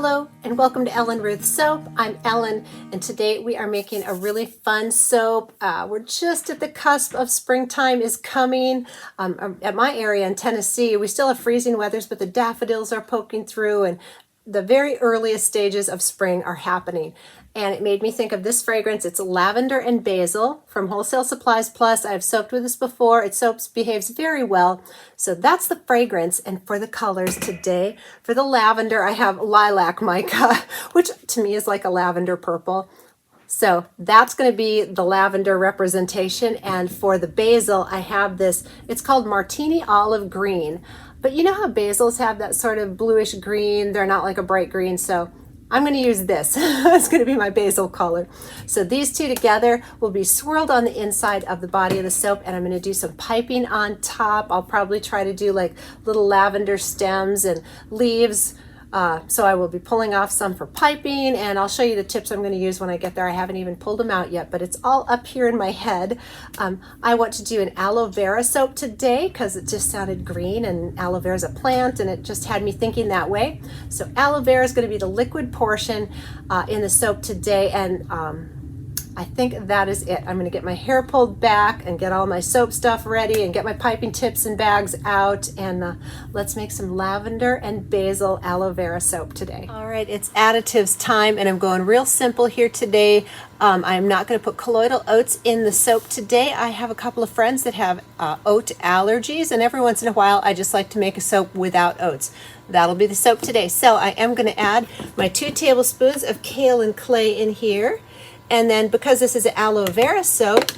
Hello and welcome to Ellen Ruth Soap. I'm Ellen and today we are making a really fun soap. We're just at the cusp of springtime is coming. At my area in Tennessee, we still have freezing weathers, but the daffodils are poking through and the very earliest stages of spring are happening. And it made me think of this fragrance. It's lavender and basil from Wholesale Supplies Plus. I've soaped with this before. It soaps behaves very well. So that's the fragrance. And for the colors today, for the lavender, I have lilac mica, which to me is like a lavender purple. So that's going to be the lavender representation. And for the basil, I have this, it's called Martini Olive Green. But you know how basils have that sort of bluish green? They're not like a bright green, so I'm going to use this. It's going to be my basil color. So these two together will be swirled on the inside of the body of the soap, and I'm going to do some piping on top. I'll probably try to do like little lavender stems and leaves. So I will be pulling off some for piping, and I'll show you the tips I'm going to use when I get there. I haven't even pulled them out yet, but it's all up here in my head. I want to do an aloe vera soap today because it just sounded green, and aloe vera is a plant, and it just had me thinking that way. So aloe vera is going to be the liquid portion in the soap today, and I think that is it. I'm going to get my hair pulled back and get all my soap stuff ready and get my piping tips and bags out, and let's make some lavender and basil aloe vera soap today. All right, it's additives time, and I'm going real simple here today. I'm not going to put colloidal oats in the soap today. I have a couple of friends that have oat allergies, and every once in a while I just like to make a soap without oats. That'll be the soap today. So I am going to add my 2 tablespoons of kale and clay in here. And then because this is an aloe vera soap,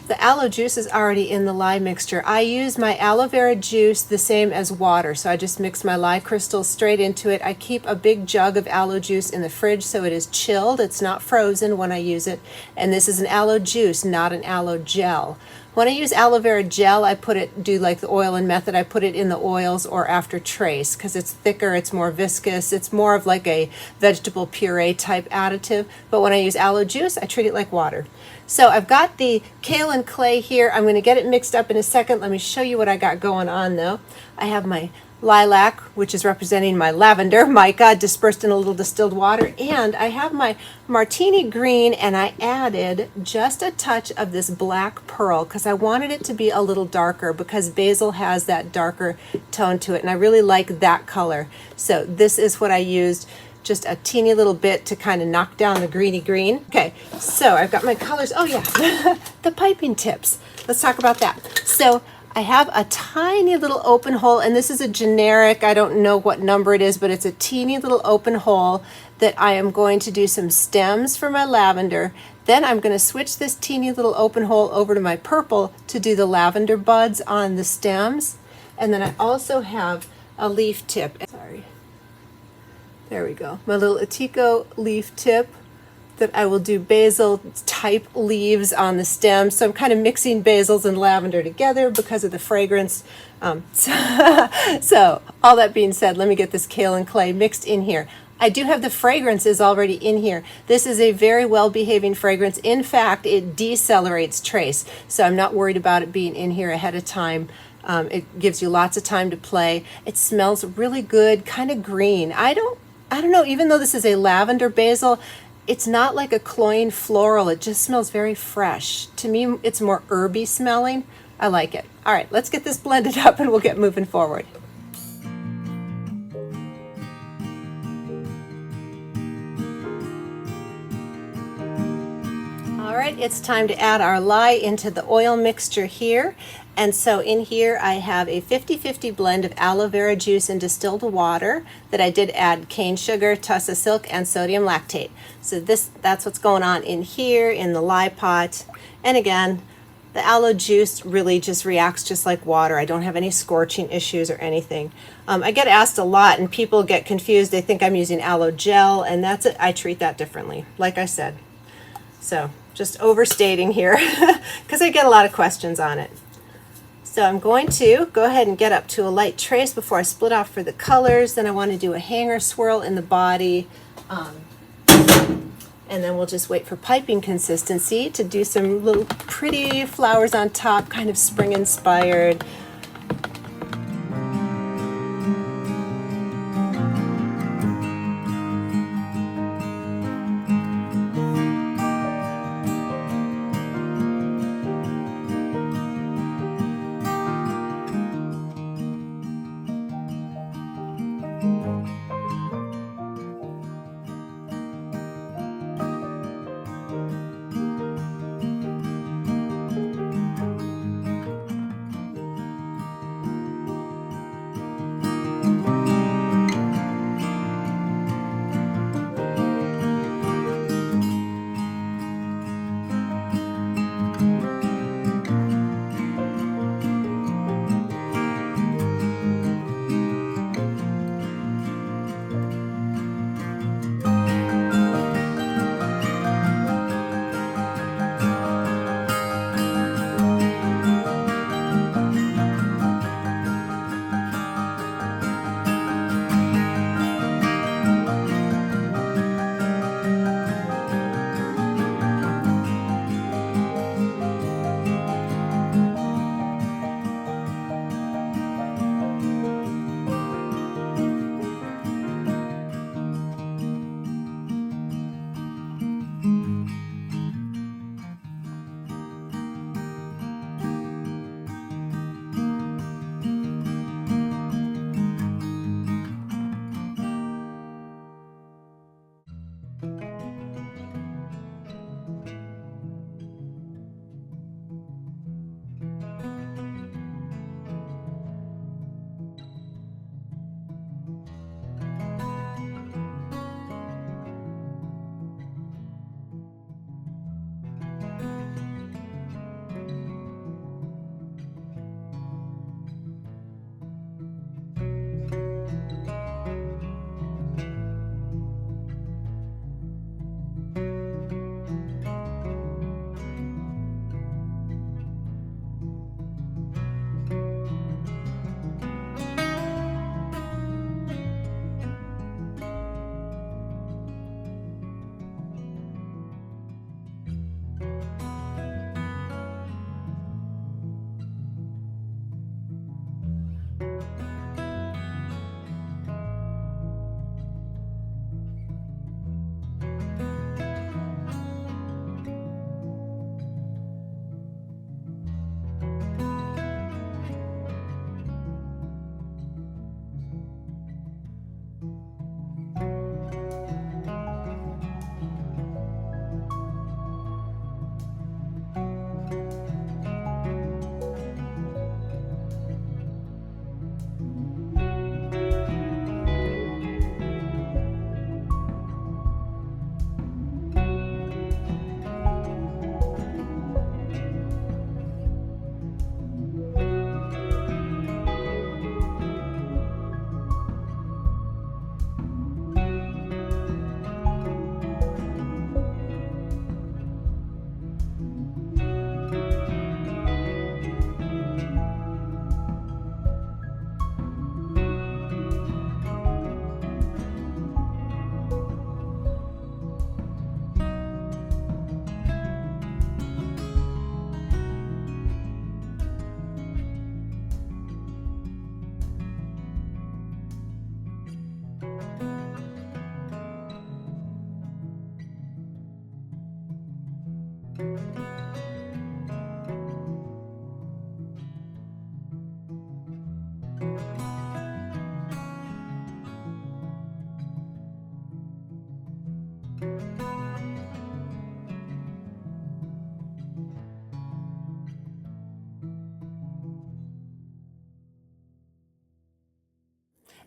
the aloe juice is already in the lye mixture. I use my aloe vera juice the same as water, so I just mix my lye crystals straight into it. I keep a big jug of aloe juice in the fridge so it is chilled. It's not frozen when I use it. And this is an aloe juice, not an aloe gel. When I use aloe vera gel, I do like the oil and method, I put it in the oils or after trace because it's thicker, it's more viscous, it's more of like a vegetable puree type additive. But when I use aloe juice, I treat it like water. So I've got the kale and clay here. I'm going to get it mixed up in a second. Let me show you what I got going on though. I have my lilac, which is representing my lavender mica dispersed in a little distilled water, and I have my martini green, and I added just a touch of this black pearl because I wanted it to be a little darker because basil has that darker tone to it, and I really like that color. So this is what I used, just a teeny little bit to kind of knock down the greeny green. Okay, so I've got my colors. Oh yeah, the piping tips. Let's talk about that. So I have a tiny little open hole, and this is a generic, I don't know what number it is, but it's a teeny little open hole that I am going to do some stems for my lavender. Then I'm going to switch this teeny little open hole over to my purple to do the lavender buds on the stems. And then I also have a leaf tip. Sorry. There we go. My little Atico leaf tip that I will do basil type leaves on the stem. So I'm kind of mixing basils and lavender together because of the fragrance. So all that being said, let me get this kale and clay mixed in here. I do have the fragrances already in here. This is a very well behaving fragrance. In fact, it decelerates trace. So I'm not worried about it being in here ahead of time. It gives you lots of time to play. It smells really good, kind of green. I don't know, even though this is a lavender basil, it's not like a cloying floral. It just smells very fresh. To me, it's more herby smelling. I like it. All right, let's get this blended up and we'll get moving forward. All right, it's time to add our lye into the oil mixture here. And so in here I have a 50-50 blend of aloe vera juice and distilled water that I did add cane sugar, tussa silk, and sodium lactate. So that's what's going on in here in the lye pot. And again, the aloe juice really just reacts just like water. I don't have any scorching issues or anything. I get asked a lot and people get confused. They think I'm using aloe gel, and that's it. I treat that differently, like I said. So just overstating here because I get a lot of questions on it. So I'm going to go ahead and get up to a light trace before I split off for the colors. Then I want to do a hanger swirl in the body. And then we'll just wait for piping consistency to do some little pretty flowers on top, kind of spring inspired.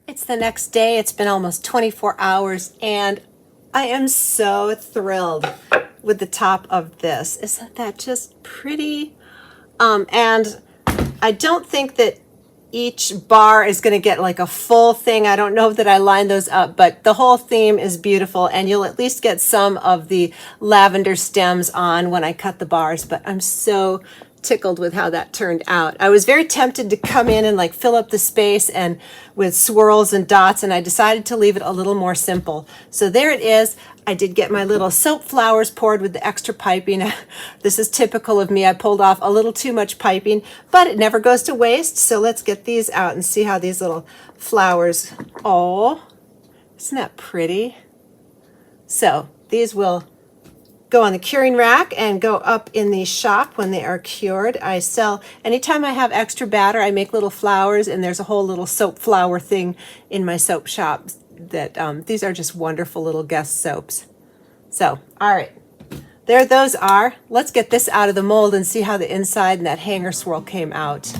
It's the next day. It's been almost 24 hours, and I am so thrilled with the top of this. Isn't that just pretty? And I don't think that each bar is going to get like a full thing. I don't know that I lined those up, but the whole theme is beautiful, and you'll at least get some of the lavender stems on when I cut the bars. But I'm so tickled with how that turned out. I was very tempted to come in and like fill up the space and with swirls and dots, and I decided to leave it a little more simple. So there it is. I did get my little soap flowers poured with the extra piping. This is typical of me. I pulled off a little too much piping, but it never goes to waste. So let's get these out and see how these little flowers, oh, isn't that pretty? So these will go on the curing rack and go up in the shop when they are cured. I sell, anytime I have extra batter, I make little flowers, and there's a whole little soap flower thing in my soap shop that these are just wonderful little guest soaps. So, all right, there those are. Let's get this out of the mold and see how the inside and that hanger swirl came out.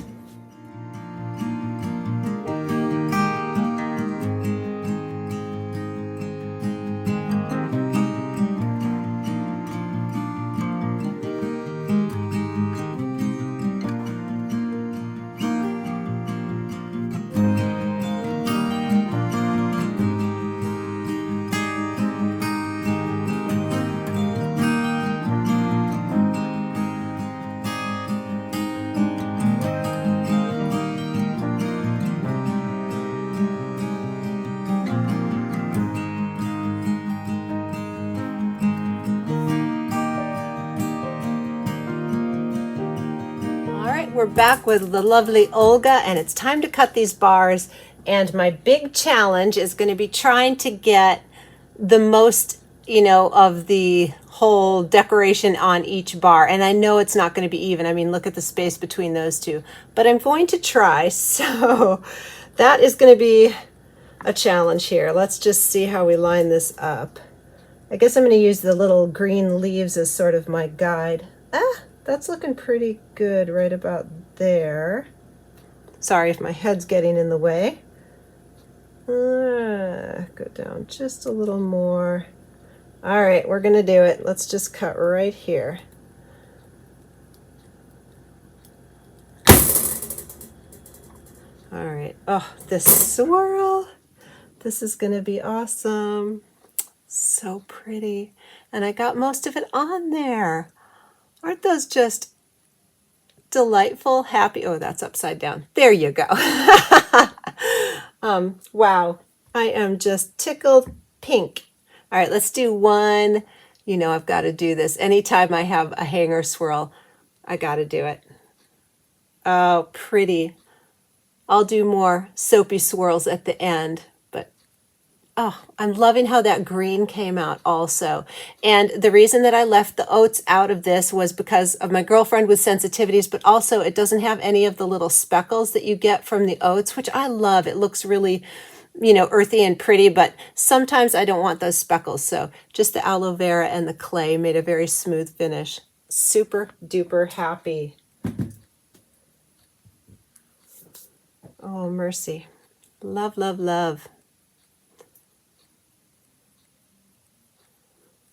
We're back with the lovely Olga, and it's time to cut these bars. And my big challenge is going to be trying to get the most, of the whole decoration on each bar. And I know it's not going to be even. I mean, look at the space between those two. But I'm going to try. So that is going to be a challenge here. Let's just see how we line this up. I guess I'm going to use the little green leaves as sort of my guide. That's looking pretty good right about there. Sorry if my head's getting in the way. Go down just a little more. All right, we're gonna do it. Let's just cut right here. All right, oh, this swirl. This is gonna be awesome. So pretty. And I got most of it on there. Aren't those just delightful, happy? Oh, that's upside down. There you go. Wow, I am just tickled pink. All right, let's do one. I've got to do this. Anytime I have a hanger swirl, I got to do it. Oh, pretty. I'll do more soapy swirls at the end. Oh, I'm loving how that green came out also. And the reason that I left the oats out of this was because of my girlfriend with sensitivities, but also it doesn't have any of the little speckles that you get from the oats, which I love. It looks really, earthy and pretty, but sometimes I don't want those speckles. So just the aloe vera and the clay made a very smooth finish. Super duper happy. Oh, mercy. Love, love, love.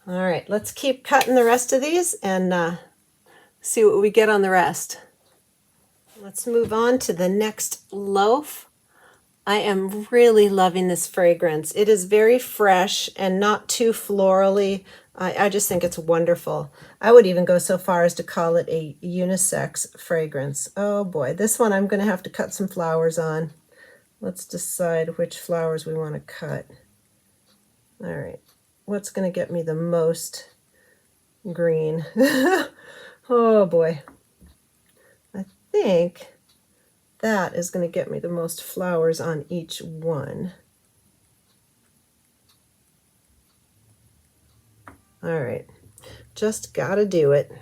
All right, let's keep cutting the rest of these and see what we get on the rest. Let's move on to the next loaf. I am really loving this fragrance. It is very fresh and not too florally. I just think it's wonderful. I would even go so far as to call it a unisex fragrance. Oh boy, this one I'm going to have to cut some flowers on. Let's decide which flowers we want to cut. All right. What's going to get me the most green? Oh boy. I think that is going to get me the most flowers on each one. All right. Just got to do it.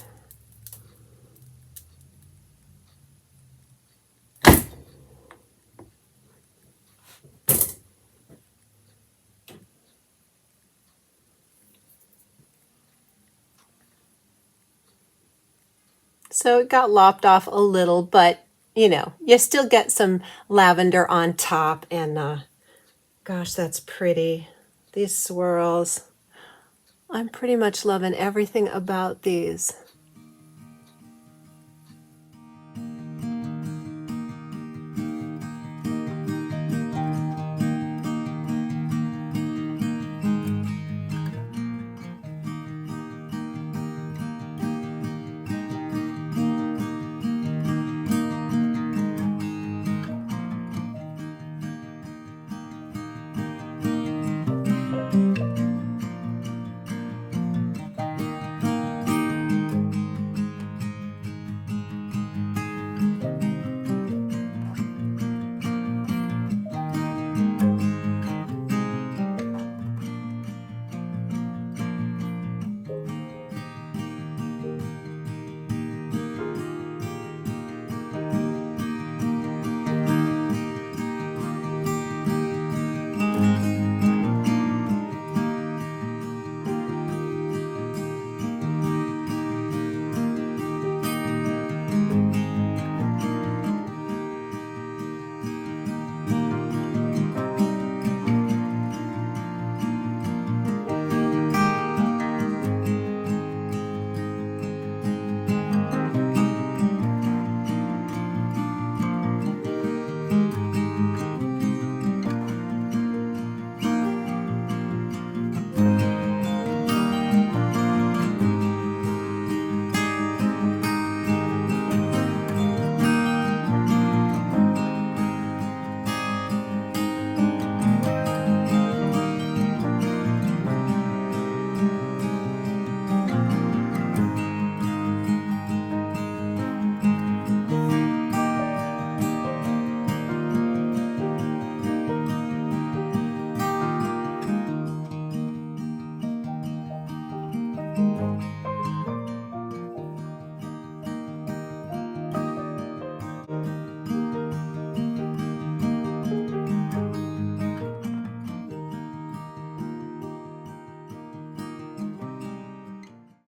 So it got lopped off a little, but you still get some lavender on top, and Gosh, that's pretty. These swirls. I'm pretty much loving everything about these.